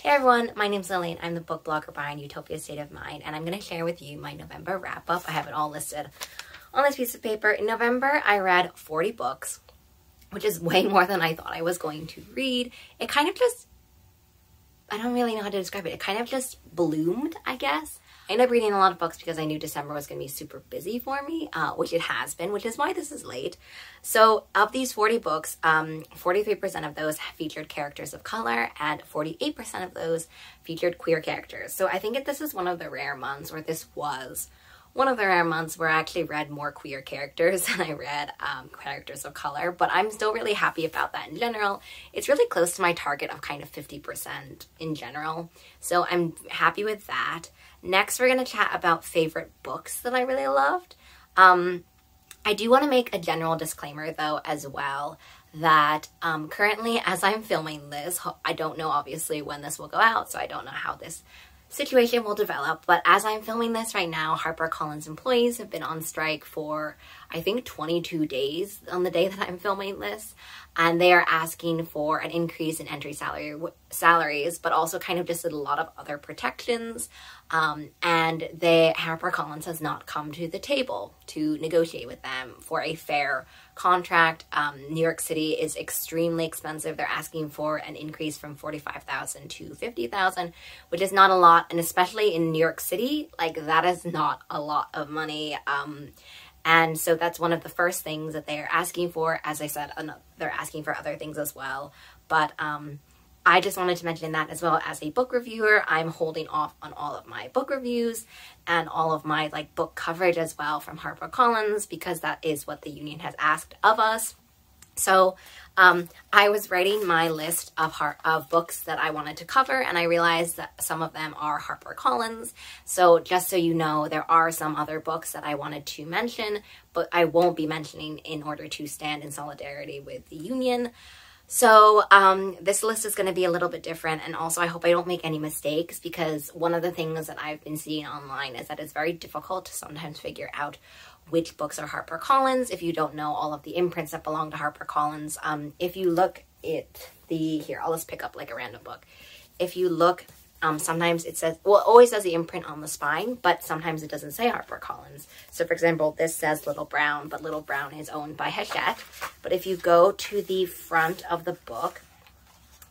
Hey everyone, my name's Lily and I'm the book blogger behind Utopia State of Mind, and I'm going to share with you my November wrap-up. I have it all listed on this piece of paper. In November, I read 40 books, which is way more than I thought I was going to read. It kind of just, I don't really know how to describe it. It kind of just bloomed, I guess. I ended up reading a lot of books because I knew December was going to be super busy for me, which it has been, which is why this is late. So of these 40 books, 43% of those featured characters of color and 48% of those featured queer characters. So I think this is one of the rare months, or this was one of the rare months where I actually read more queer characters than I read characters of color, but I'm still really happy about that in general. It's really close to my target of kind of 50% in general, so I'm happy with that. Next, we're going to chat about favorite books that I really loved. I do want to make a general disclaimer, though, as well, that currently, as I'm filming this, I don't know, obviously, when this will go out, so I don't know how this situation will develop, but as I'm filming this right now, Harper Collins employees have been on strike for, I think, 22 days on the day that I'm filming this, and they are asking for an increase in entry salaries, but also kind of just a lot of other protections, and Harper Collins has not come to the table to negotiate with them for a fair contract. New York City is extremely expensive. They're asking for an increase from $45,000 to $50,000, which is not a lot, and especially in New York City, like, that is not a lot of money. And so that's one of the first things that they're asking for. As I said, they're asking for other things as well. But I just wanted to mention that as well. As a book reviewer, I'm holding off on all of my book reviews and all of my book coverage as well from Harper Collins, because that is what the union has asked of us. So I was writing my list of books that I wanted to cover, and I realized that some of them are Harper Collins. So just so you know, there are some other books that I wanted to mention, but I won't be mentioning in order to stand in solidarity with the union. So this list is going to be a little bit different, and also I hope I don't make any mistakes, because one of the things that I've been seeing online is that it's very difficult to sometimes figure out which books are Harper Collins if you don't know all of the imprints that belong to Harper Collins. If you look at here, I'll just pick up like a random book. If you look, sometimes it says, well, it always says the imprint on the spine, but sometimes it doesn't say Harper Collins. So for example, this says Little Brown, but Little Brown is owned by Hachette. But if you go to the front of the book,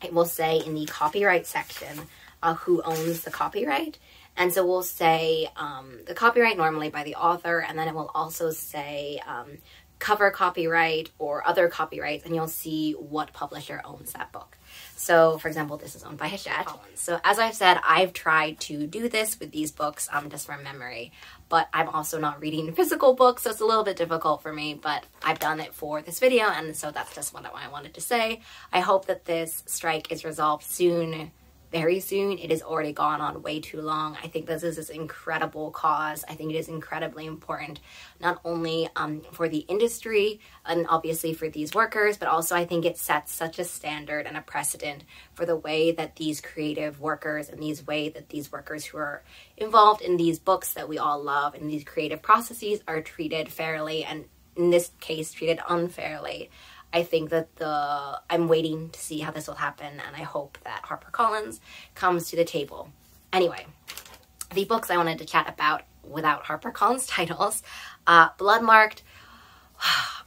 it will say in the copyright section who owns the copyright. And so we'll say the copyright normally by the author, and then it will also say cover copyright or other copyrights, and you'll see what publisher owns that book. So, for example, this is owned by Hachette. So, as I've said, I've tried to do this with these books just from memory, but I'm also not reading physical books, so it's a little bit difficult for me, but I've done it for this video, and so that's just what I wanted to say. I hope that this strike is resolved soon. Very soon. It has already gone on way too long. I think this is this incredible cause. I think it is incredibly important, not only for the industry and obviously for these workers, but also I think it sets such a standard and a precedent for the way that these creative workers and these workers who are involved in these books that we all love and these creative processes are treated fairly, and in this case treated unfairly. I think that I'm waiting to see how this will happen, and I hope that Harper Collins comes to the table. Anyway, the books I wanted to chat about without Harper Collins titles. Bloodmarked.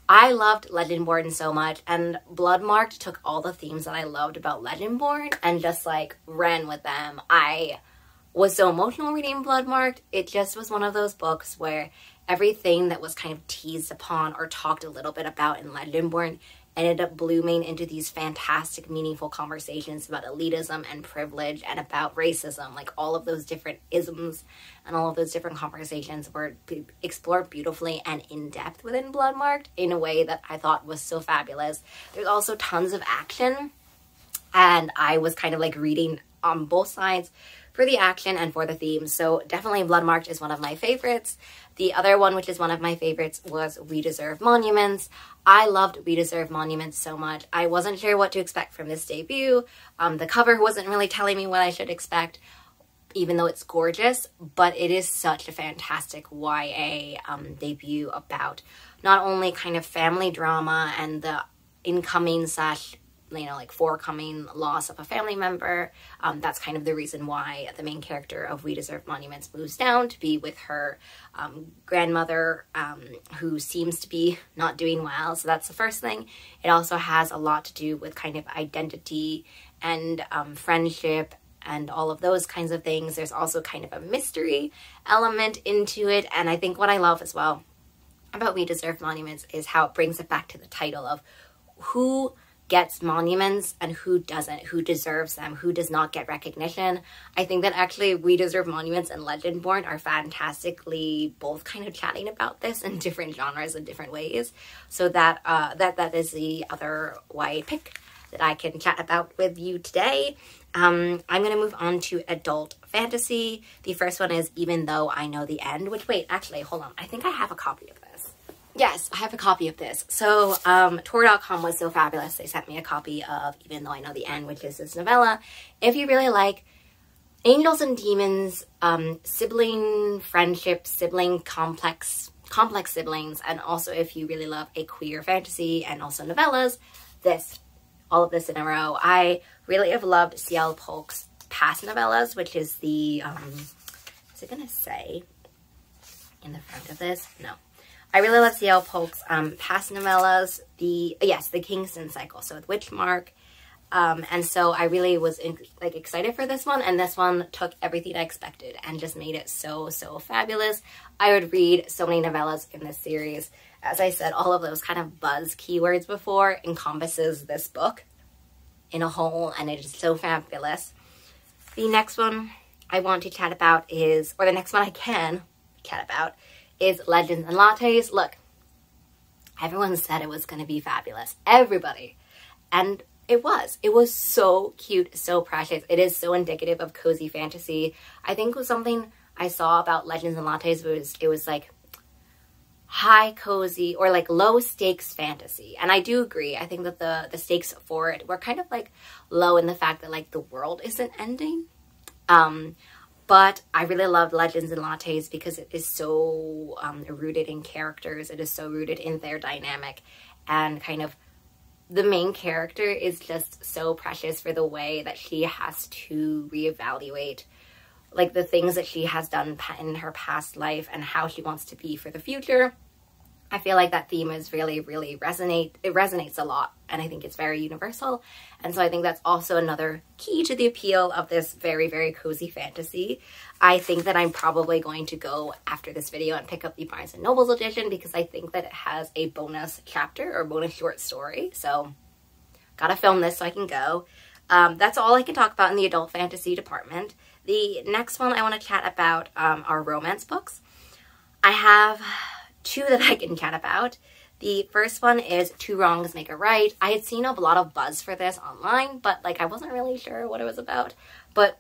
I loved Legendborn so much, and Bloodmarked took all the themes that I loved about Legendborn and just ran with them. I was so emotional reading Bloodmarked. It just was one of those books where everything that was kind of teased upon or talked a little bit about in Legendborn ended up blooming into these fantastic, meaningful conversations about elitism and privilege and about racism. All of those different isms and all of those different conversations were explored beautifully and in depth within Bloodmarked in a way that I thought was so fabulous. There's also tons of action, and I was kind of reading on both sides for the action and for the themes. So definitely Bloodmarked is one of my favorites. The other one, which is one of my favorites, was We Deserve Monuments. I loved We Deserve Monuments so much. I wasn't sure what to expect from this debut. The cover wasn't really telling me what I should expect, even though it's gorgeous, but it is such a fantastic YA debut about not only kind of family drama and the incoming / you know, like forecoming loss of a family member. That's kind of the reason why the main character of We Deserve Monuments moves down to be with her grandmother, who seems to be not doing well. So that's the first thing. It also has a lot to do with kind of identity and friendship and all of those kinds of things. There's also kind of a mystery element into it. And I think what I love as well about We Deserve Monuments is how it brings it back to the title of who gets monuments and who doesn't, who deserves them, who does not get recognition. I think that actually We Deserve Monuments and Legendborn are fantastically both kind of chatting about this in different genres in different ways. So that that is the other YA pick that I can chat about with you today. I'm going to move on to adult fantasy. The first one is Even Though I Know the End, which, wait, actually, hold on. I think I have a copy of this. Yes, I have a copy of this. So, Tor.com was so fabulous. They sent me a copy of Even Though I Know the End, which is this novella. If you really like angels and demons, sibling friendship, sibling complex siblings, and also if you really love a queer fantasy and also novellas, all of this in a row. I really have loved C.L. Polk's past novellas, which is the, is it going to say in the front of this? No. I really love C.L. Polk's past novellas, the Kingston cycle, so with Witchmark. And so I really was excited for this one, and this one took everything I expected and just made it so, so fabulous. I would read so many novellas in this series. As I said, all of those kind of buzz keywords before encompasses this book in a whole, and it is so fabulous. The next one I want to chat about is, or the next one I can chat about, is Legends and Lattes. Look, everyone said it was going to be fabulous. Everybody. And it was. It was so cute, so precious. It is so indicative of cozy fantasy. I think it was something I saw about Legends and Lattes it was like high cozy or like low stakes fantasy. And I do agree. I think that the stakes for it were kind of like low in the fact that like the world isn't ending. But I really loved Legends and Lattes because it is so rooted in characters. It is so rooted in their dynamic, and kind of the main character is just so precious for the way that she has to reevaluate like the things that she has done in her past life and how she wants to be for the future. I feel like that theme is really, really resonates a lot, and I think it's very universal. And so I think that's also another key to the appeal of this very, very cozy fantasy. I think that I'm probably going to go after this video and pick up the Barnes & Noble's edition because I think that it has a bonus chapter or bonus short story. So gotta film this so I can go. That's all I can talk about in the adult fantasy department. The next one I want to chat about are romance books. I have two that I can chat about. The first one is Two Wrongs Make a Right. I had seen a lot of buzz for this online, but like I wasn't really sure what it was about. But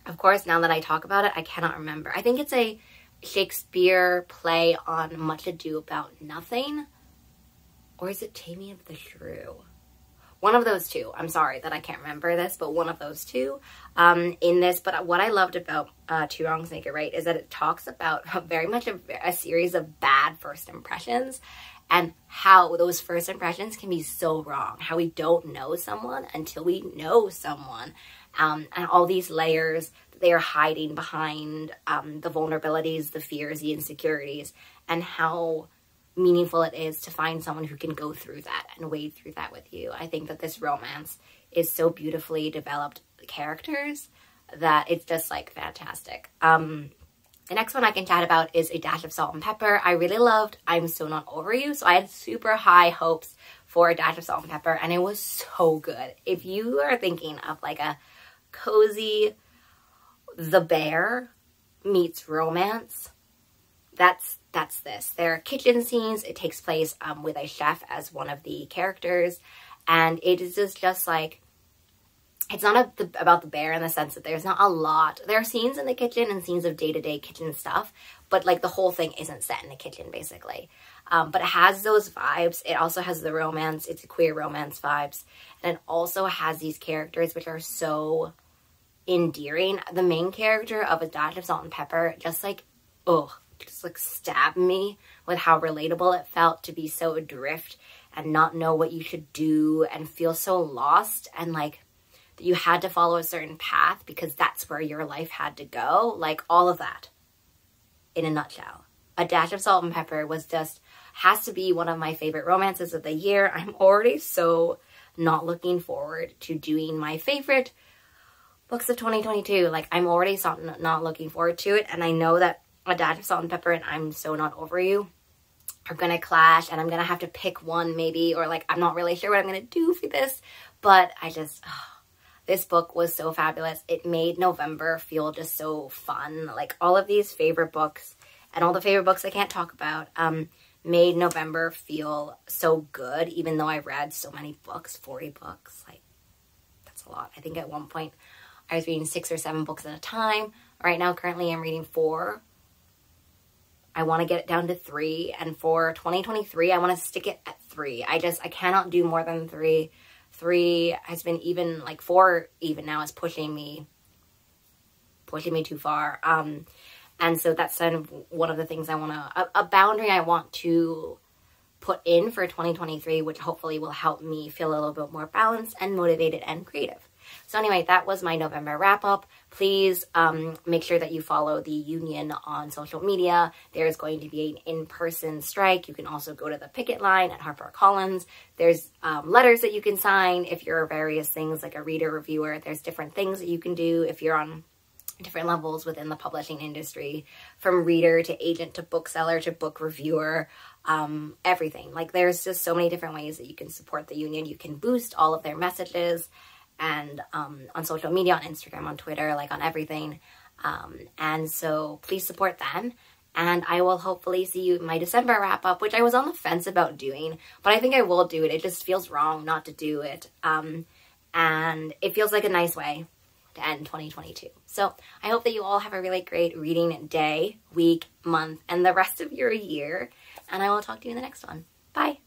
of course, now that I talk about it, I cannot remember. I think it's a Shakespeare play on Much Ado About Nothing. Or is it Taming of the Shrew? One of those two. I'm sorry that I can't remember this, but one of those two in this. But what I loved about Two Wrongs Make a Right is that it talks about very much a series of bad first impressions and how those first impressions can be so wrong. How we don't know someone until we know someone. And all these layers that they are hiding behind the vulnerabilities, the fears, the insecurities, and how meaningful it is to find someone who can go through that and wade through that with you. I think that this romance is so beautifully developed characters that it's just like fantastic. The next one I can chat about is A Dash of Salt and Pepper. I really loved I'm So Not Over You, so I had super high hopes for A Dash of Salt and Pepper, and it was so good. If you are thinking of like a cozy The Bear meets romance, that's this. There are kitchen scenes. It takes place with a chef as one of the characters, and it is just like, it's not about the bear in the sense that there's not a lot. There are scenes in the kitchen and scenes of day-to-day kitchen stuff, but like the whole thing isn't set in the kitchen basically. But it has those vibes. It also has the romance. It's a queer romance vibes, and it also has these characters which are so endearing. The main character of A Dash of Salt and Pepper just like, just like stabbed me with how relatable it felt to be so adrift and not know what you should do and feel so lost, and like that you had to follow a certain path because that's where your life had to go. Like all of that in a nutshell. A Dash of Salt and Pepper was just, has to be one of my favorite romances of the year. I'm already so not looking forward to doing my favorite books of 2022. Like I'm already not looking forward to it. And I know that A Dash of Salt and Pepper and I'm So Not Over You are gonna clash, and I'm gonna have to pick one maybe, or like I'm not really sure what I'm gonna do for this, but I just, this book was so fabulous. It made November feel just so fun. Like all of these favorite books and all the favorite books I can't talk about made November feel so good, even though I read so many books, 40 books. Like that's a lot. I think at one point I was reading 6 or 7 books at a time. Right now, currently I'm reading 4. I want to get it down to 3. And for 2023, I want to stick it at 3. I cannot do more than 3. 3 has been even, like 4 even now is pushing me too far. And so that's kind of one of the things I want to, a boundary I want to put in for 2023, which hopefully will help me feel a little bit more balanced and motivated and creative. So anyway, that was my November wrap up. Please make sure that you follow the union on social media. There's going to be an in-person strike. You can also go to the picket line at Harper Collins. There's letters that you can sign if you're various things like a reader, reviewer. There's different things that you can do if you're on different levels within the publishing industry, from reader to agent to bookseller to book reviewer, everything. Like there's just so many different ways that you can support the union. You can boost all of their messages and on social media, on Instagram, on Twitter, like on everything. And so please support them. And I will hopefully see you in my December wrap up, which I was on the fence about doing, but I think I will do it. It just feels wrong not to do it. And it feels like a nice way to end 2022. So I hope that you all have a really great reading day, week, month, and the rest of your year. And I will talk to you in the next one. Bye.